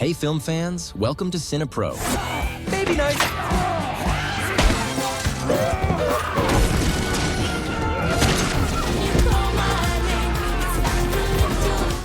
Hey film fans, welcome to CinePro. Baby night!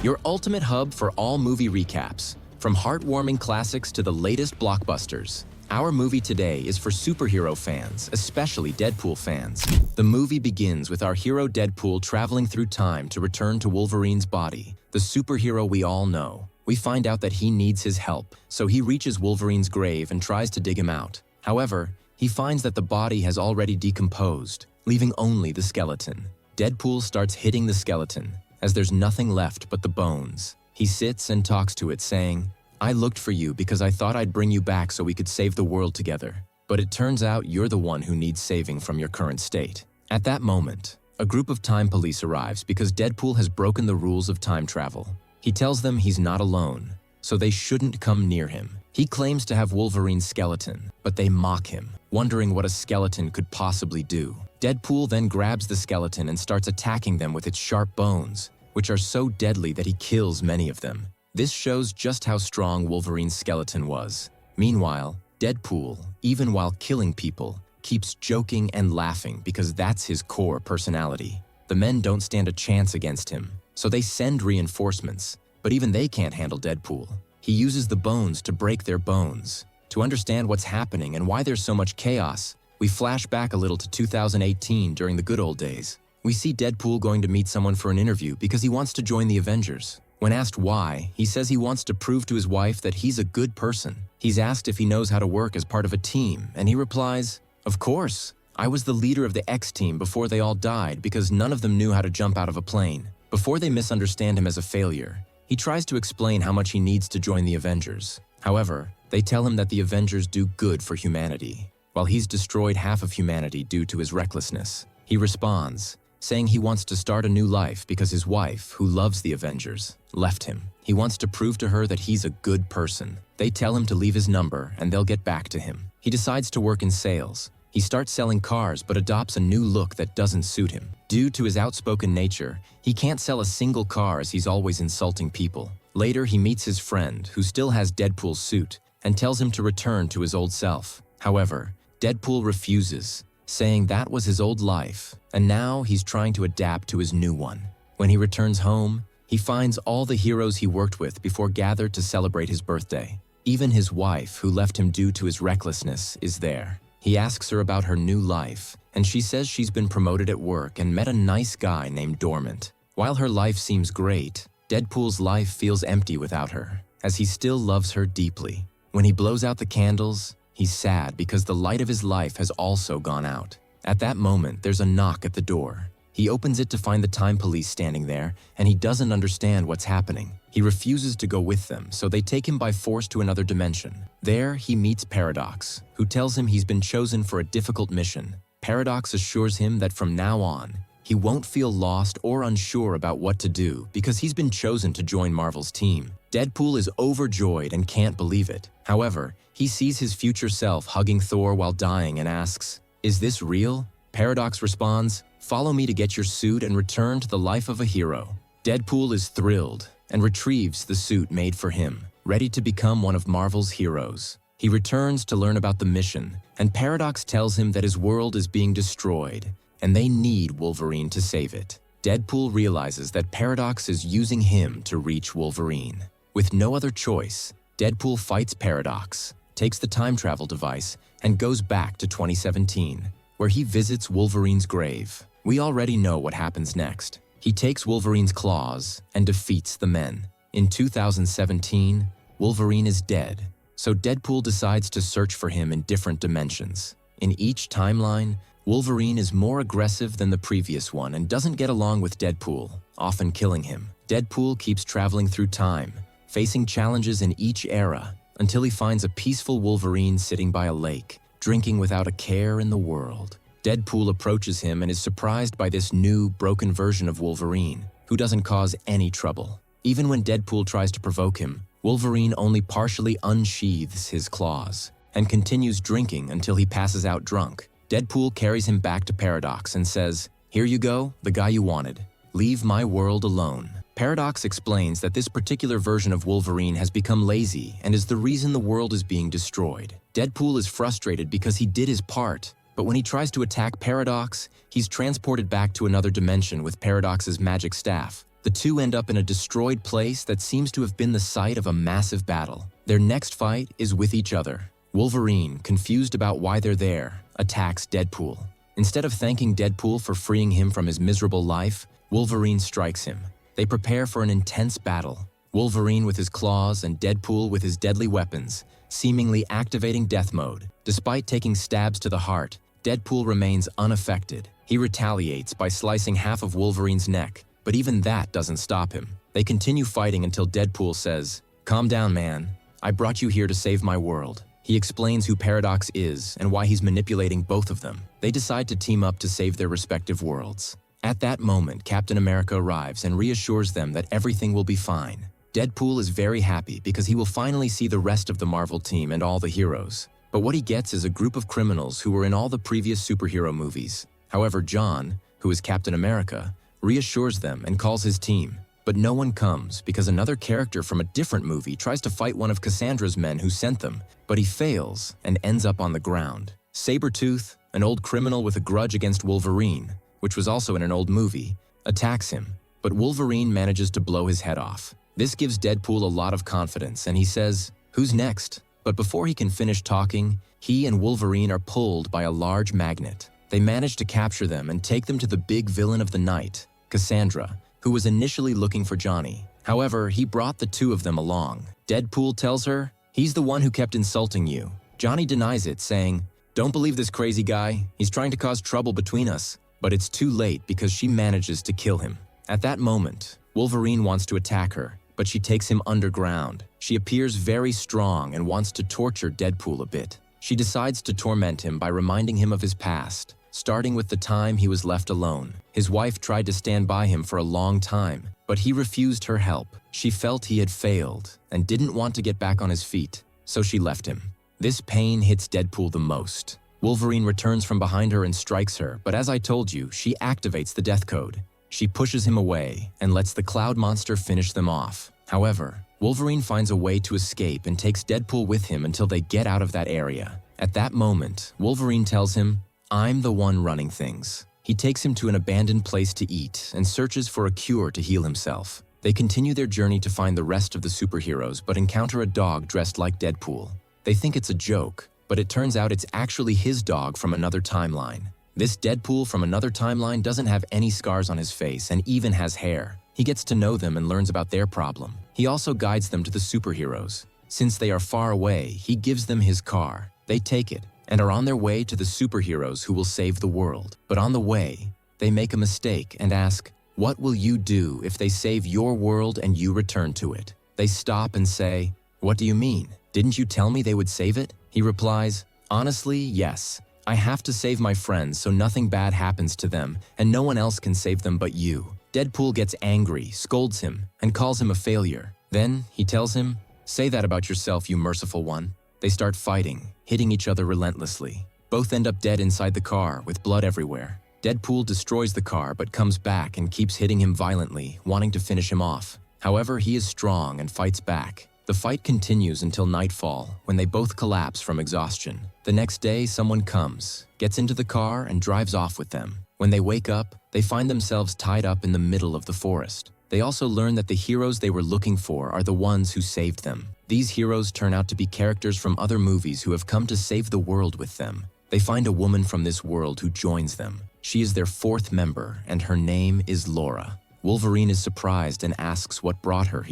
Your ultimate hub for all movie recaps, from heartwarming classics to the latest blockbusters. Our movie today is for superhero fans, especially Deadpool fans. The movie begins with our hero Deadpool traveling through time to return to Wolverine's body, the superhero we all know. We find out that he needs his help, so he reaches Wolverine's grave and tries to dig him out. However, he finds that the body has already decomposed, leaving only the skeleton. Deadpool starts hitting the skeleton, as there's nothing left but the bones. He sits and talks to it, saying, "I looked for you because I thought I'd bring you back so we could save the world together. But it turns out you're the one who needs saving from your current state." At that moment, a group of time police arrives because Deadpool has broken the rules of time travel. He tells them he's not alone, so they shouldn't come near him. He claims to have Wolverine's skeleton, but they mock him, wondering what a skeleton could possibly do. Deadpool then grabs the skeleton and starts attacking them with its sharp bones, which are so deadly that he kills many of them. This shows just how strong Wolverine's skeleton was. Meanwhile, Deadpool, even while killing people, keeps joking and laughing because that's his core personality. The men don't stand a chance against him, so they send reinforcements, but even they can't handle Deadpool. He uses the bones to break their bones. To understand what's happening and why there's so much chaos, we flash back a little to 2018 during the good old days. We see Deadpool going to meet someone for an interview because he wants to join the Avengers. When asked why, he says he wants to prove to his wife that he's a good person. He's asked if he knows how to work as part of a team, and he replies, "Of course. I was the leader of the X team before they all died because none of them knew how to jump out of a plane." Before they misunderstand him as a failure, he tries to explain how much he needs to join the Avengers. However, they tell him that the Avengers do good for humanity, while he's destroyed half of humanity due to his recklessness. He responds, saying he wants to start a new life because his wife, who loves the Avengers, left him. He wants to prove to her that he's a good person. They tell him to leave his number and they'll get back to him. He decides to work in sales. He starts selling cars but adopts a new look that doesn't suit him. Due to his outspoken nature, he can't sell a single car as he's always insulting people. Later, he meets his friend, who still has Deadpool's suit, and tells him to return to his old self. However, Deadpool refuses, saying that was his old life, and now he's trying to adapt to his new one. When he returns home, he finds all the heroes he worked with before gathered to celebrate his birthday. Even his wife, who left him due to his recklessness, is there. He asks her about her new life, and she says she's been promoted at work and met a nice guy named Dormant. While her life seems great, Deadpool's life feels empty without her, as he still loves her deeply. When he blows out the candles, he's sad because the light of his life has also gone out. At that moment, there's a knock at the door. He opens it to find the time police standing there, and he doesn't understand what's happening. He refuses to go with them, so they take him by force to another dimension. There, he meets Paradox, who tells him he's been chosen for a difficult mission. Paradox assures him that from now on, he won't feel lost or unsure about what to do because he's been chosen to join Marvel's team. Deadpool is overjoyed and can't believe it. However, he sees his future self hugging Thor while dying and asks, "Is this real?" Paradox responds, "Follow me to get your suit and return to the life of a hero." Deadpool is thrilled and retrieves the suit made for him, ready to become one of Marvel's heroes. He returns to learn about the mission, and Paradox tells him that his world is being destroyed, and they need Wolverine to save it. Deadpool realizes that Paradox is using him to reach Wolverine. With no other choice, Deadpool fights Paradox, takes the time travel device, and goes back to 2017, where he visits Wolverine's grave. We already know what happens next. He takes Wolverine's claws and defeats the men. In 2017, Wolverine is dead, so Deadpool decides to search for him in different dimensions. In each timeline, Wolverine is more aggressive than the previous one and doesn't get along with Deadpool, often killing him. Deadpool keeps traveling through time, facing challenges in each era, until he finds a peaceful Wolverine sitting by a lake, drinking without a care in the world. Deadpool approaches him and is surprised by this new, broken version of Wolverine, who doesn't cause any trouble. Even when Deadpool tries to provoke him, Wolverine only partially unsheathes his claws and continues drinking until he passes out drunk. Deadpool carries him back to Paradox and says, "Here you go, the guy you wanted. Leave my world alone." Paradox explains that this particular version of Wolverine has become lazy and is the reason the world is being destroyed. Deadpool is frustrated because he did his part, but when he tries to attack Paradox, he's transported back to another dimension with Paradox's magic staff. The two end up in a destroyed place that seems to have been the site of a massive battle. Their next fight is with each other. Wolverine, confused about why they're there, attacks Deadpool. Instead of thanking Deadpool for freeing him from his miserable life, Wolverine strikes him. They prepare for an intense battle, Wolverine with his claws and Deadpool with his deadly weapons, seemingly activating death mode. Despite taking stabs to the heart, Deadpool remains unaffected. He retaliates by slicing half of Wolverine's neck, but even that doesn't stop him. They continue fighting until Deadpool says, "Calm down, man. I brought you here to save my world." He explains who Paradox is and why he's manipulating both of them. They decide to team up to save their respective worlds. At that moment, Captain America arrives and reassures them that everything will be fine. Deadpool is very happy because he will finally see the rest of the Marvel team and all the heroes. But what he gets is a group of criminals who were in all the previous superhero movies. However, John, who is Captain America, reassures them and calls his team. But no one comes because another character from a different movie tries to fight one of Cassandra's men who sent them, but he fails and ends up on the ground. Sabretooth, an old criminal with a grudge against Wolverine, which was also in an old movie, attacks him, but Wolverine manages to blow his head off. This gives Deadpool a lot of confidence, and he says, "Who's next?" But before he can finish talking, he and Wolverine are pulled by a large magnet. They manage to capture them and take them to the big villain of the night, Cassandra, who was initially looking for Johnny. However, he brought the two of them along. Deadpool tells her, "He's the one who kept insulting you." Johnny denies it, saying, "Don't believe this crazy guy. He's trying to cause trouble between us." But it's too late because she manages to kill him. At that moment, Wolverine wants to attack her, but she takes him underground. She appears very strong and wants to torture Deadpool a bit. She decides to torment him by reminding him of his past, starting with the time he was left alone. His wife tried to stand by him for a long time, but he refused her help. She felt he had failed and didn't want to get back on his feet, so she left him. This pain hits Deadpool the most. Wolverine returns from behind her and strikes her, but as I told you, she activates the death code. She pushes him away and lets the cloud monster finish them off. However, Wolverine finds a way to escape and takes Deadpool with him until they get out of that area. At that moment, Wolverine tells him, "I'm the one running things." He takes him to an abandoned place to eat and searches for a cure to heal himself. They continue their journey to find the rest of the superheroes but encounter a dog dressed like Deadpool. They think it's a joke, but it turns out it's actually his dog from another timeline. This Deadpool from another timeline doesn't have any scars on his face and even has hair. He gets to know them and learns about their problem. He also guides them to the superheroes. Since they are far away, he gives them his car. They take it and are on their way to the superheroes who will save the world. But on the way, they make a mistake and ask, "What will you do if they save your world and you return to it?" They stop and say, "What do you mean? Didn't you tell me they would save it?" He replies, "Honestly, yes. I have to save my friends so nothing bad happens to them and no one else can save them but you." Deadpool gets angry, scolds him, and calls him a failure. Then he tells him, "Say that about yourself, you merciful one." They start fighting, hitting each other relentlessly. Both end up dead inside the car with blood everywhere. Deadpool destroys the car but comes back and keeps hitting him violently, wanting to finish him off. However, he is strong and fights back. The fight continues until nightfall, when they both collapse from exhaustion. The next day, someone comes, gets into the car, and drives off with them. When they wake up, they find themselves tied up in the middle of the forest. They also learn that the heroes they were looking for are the ones who saved them. These heroes turn out to be characters from other movies who have come to save the world with them. They find a woman from this world who joins them. She is their fourth member, and her name is Laura. Wolverine is surprised and asks what brought her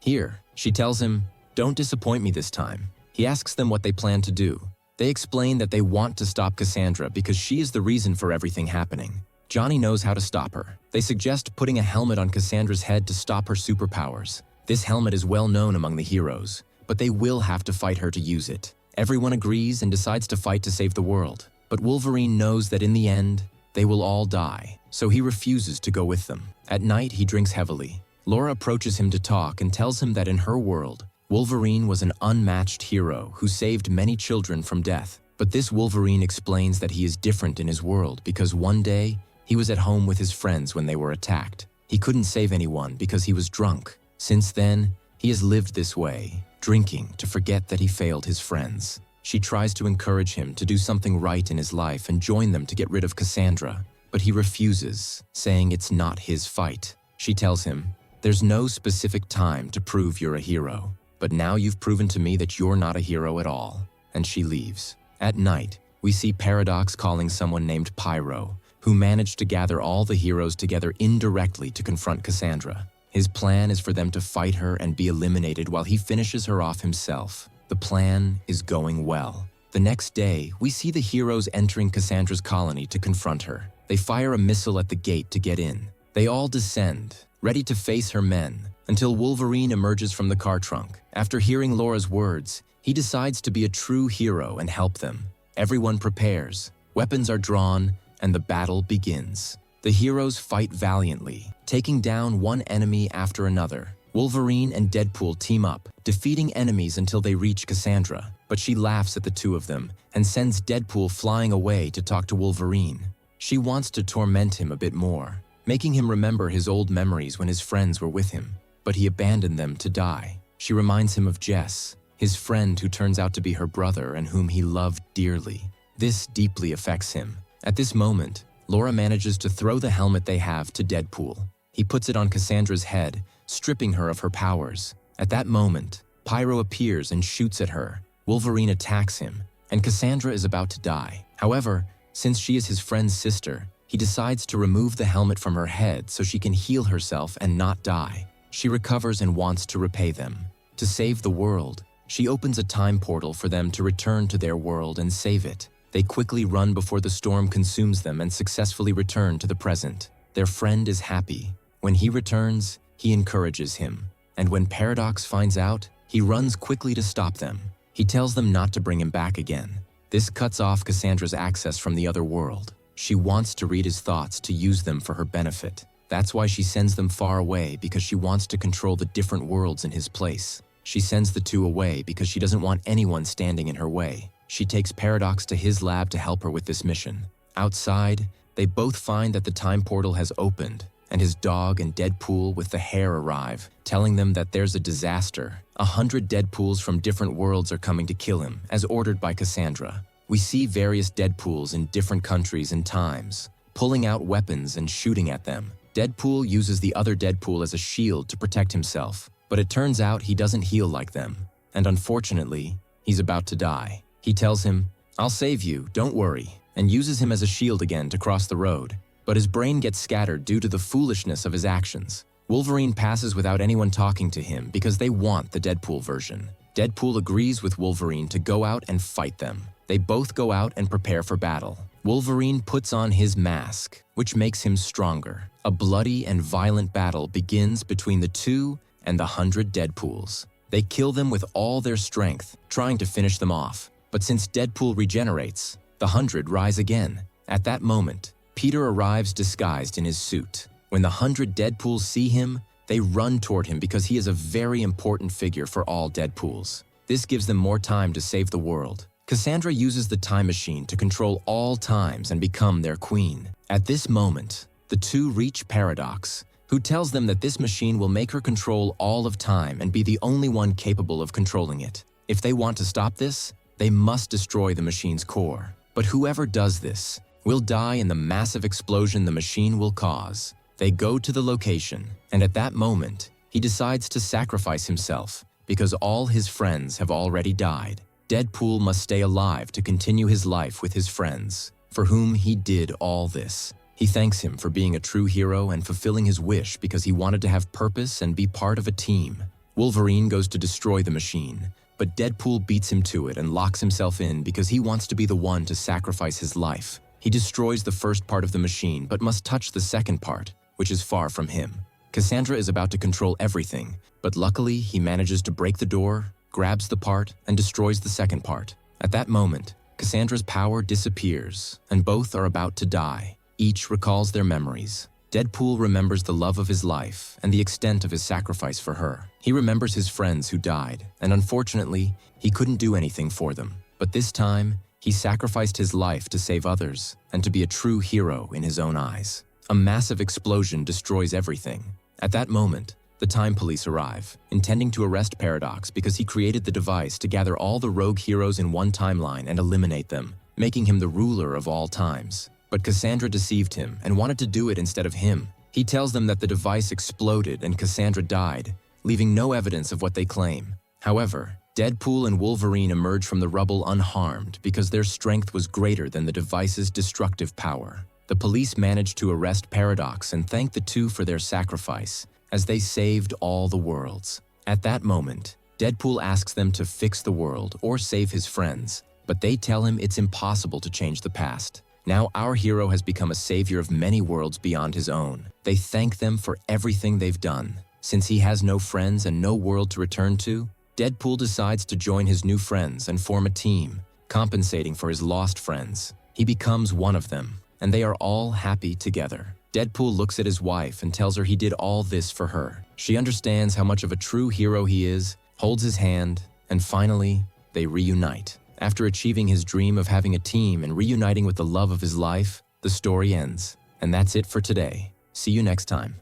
here. She tells him, "Don't disappoint me this time." He asks them what they plan to do. They explain that they want to stop Cassandra because she is the reason for everything happening. Johnny knows how to stop her. They suggest putting a helmet on Cassandra's head to stop her superpowers. This helmet is well known among the heroes, but they will have to fight her to use it. Everyone agrees and decides to fight to save the world. But Wolverine knows that in the end, they will all die, so he refuses to go with them. At night, he drinks heavily. Laura approaches him to talk and tells him that in her world, Wolverine was an unmatched hero who saved many children from death. But this Wolverine explains that he is different in his world because one day, he was at home with his friends when they were attacked. He couldn't save anyone because he was drunk. Since then, he has lived this way, drinking to forget that he failed his friends. She tries to encourage him to do something right in his life and join them to get rid of Cassandra, but he refuses, saying it's not his fight. She tells him, "There's no specific time to prove you're a hero, but now you've proven to me that you're not a hero at all," and she leaves. At night, we see Paradox calling someone named Pyro, who managed to gather all the heroes together indirectly to confront Cassandra. His plan is for them to fight her and be eliminated while he finishes her off himself. The plan is going well. The next day, we see the heroes entering Cassandra's colony to confront her. They fire a missile at the gate to get in. They all descend, ready to face her men, until Wolverine emerges from the car trunk. After hearing Laura's words, he decides to be a true hero and help them. Everyone prepares, weapons are drawn, and the battle begins. The heroes fight valiantly, taking down one enemy after another. Wolverine and Deadpool team up, defeating enemies until they reach Cassandra, but she laughs at the two of them and sends Deadpool flying away to talk to Wolverine. She wants to torment him a bit more, making him remember his old memories when his friends were with him, but he abandoned them to die. She reminds him of Jess, his friend who turns out to be her brother and whom he loved dearly. This deeply affects him. At this moment, Laura manages to throw the helmet they have to Deadpool. He puts it on Cassandra's head, stripping her of her powers. At that moment, Pyro appears and shoots at her. Wolverine attacks him, and Cassandra is about to die. However, since she is his friend's sister, he decides to remove the helmet from her head so she can heal herself and not die. She recovers and wants to repay them. To save the world, she opens a time portal for them to return to their world and save it. They quickly run before the storm consumes them and successfully return to the present. Their friend is happy. When he returns, he encourages him. And when Paradox finds out, he runs quickly to stop them. He tells them not to bring him back again. This cuts off Cassandra's access from the other world. She wants to read his thoughts to use them for her benefit. That's why she sends them far away, because she wants to control the different worlds in his place. She sends the two away because she doesn't want anyone standing in her way. She takes Paradox to his lab to help her with this mission. Outside, they both find that the time portal has opened, and his dog and Deadpool with the hair arrive, telling them that there's a disaster. 100 Deadpools from different worlds are coming to kill him, as ordered by Cassandra. We see various Deadpools in different countries and times, pulling out weapons and shooting at them. Deadpool uses the other Deadpool as a shield to protect himself, but it turns out he doesn't heal like them, and unfortunately, he's about to die. He tells him, "I'll save you, don't worry," and uses him as a shield again to cross the road. But his brain gets scattered due to the foolishness of his actions. Wolverine passes without anyone talking to him because they want the Deadpool version. Deadpool agrees with Wolverine to go out and fight them. They both go out and prepare for battle. Wolverine puts on his mask, which makes him stronger. A bloody and violent battle begins between the two and the 100 Deadpools. They kill them with all their strength, trying to finish them off. But since Deadpool regenerates, the 100 rise again. At that moment, Peter arrives disguised in his suit. When the 100 Deadpools see him, they run toward him because he is a very important figure for all Deadpools. This gives them more time to save the world. Cassandra uses the time machine to control all times and become their queen. At this moment, the two reach Paradox, who tells them that this machine will make her control all of time and be the only one capable of controlling it. If they want to stop this, they must destroy the machine's core. But whoever does this will die in the massive explosion the machine will cause. They go to the location, and at that moment, he decides to sacrifice himself because all his friends have already died. Deadpool must stay alive to continue his life with his friends, for whom he did all this. He thanks him for being a true hero and fulfilling his wish because he wanted to have purpose and be part of a team. Wolverine goes to destroy the machine, but Deadpool beats him to it and locks himself in because he wants to be the one to sacrifice his life. He destroys the first part of the machine but must touch the second part, which is far from him. Cassandra is about to control everything, but luckily he manages to break the door, grabs the part, and destroys the second part. At that moment, Cassandra's power disappears, and both are about to die. Each recalls their memories. Deadpool remembers the love of his life and the extent of his sacrifice for her. He remembers his friends who died, and unfortunately, he couldn't do anything for them. But this time, he sacrificed his life to save others and to be a true hero in his own eyes. A massive explosion destroys everything. At that moment, the time police arrive, intending to arrest Paradox because he created the device to gather all the rogue heroes in one timeline and eliminate them, making him the ruler of all times. But Cassandra deceived him and wanted to do it instead of him. He tells them that the device exploded and Cassandra died, leaving no evidence of what they claim. However, Deadpool and Wolverine emerge from the rubble unharmed because their strength was greater than the device's destructive power. The police managed to arrest Paradox and thank the two for their sacrifice, as they saved all the worlds. At that moment, Deadpool asks them to fix the world or save his friends, but they tell him it's impossible to change the past. Now our hero has become a savior of many worlds beyond his own. They thank them for everything they've done. Since he has no friends and no world to return to, Deadpool decides to join his new friends and form a team, compensating for his lost friends. He becomes one of them, and they are all happy together. Deadpool looks at his wife and tells her he did all this for her. She understands how much of a true hero he is, holds his hand, and finally, they reunite. After achieving his dream of having a team and reuniting with the love of his life, the story ends. And that's it for today. See you next time.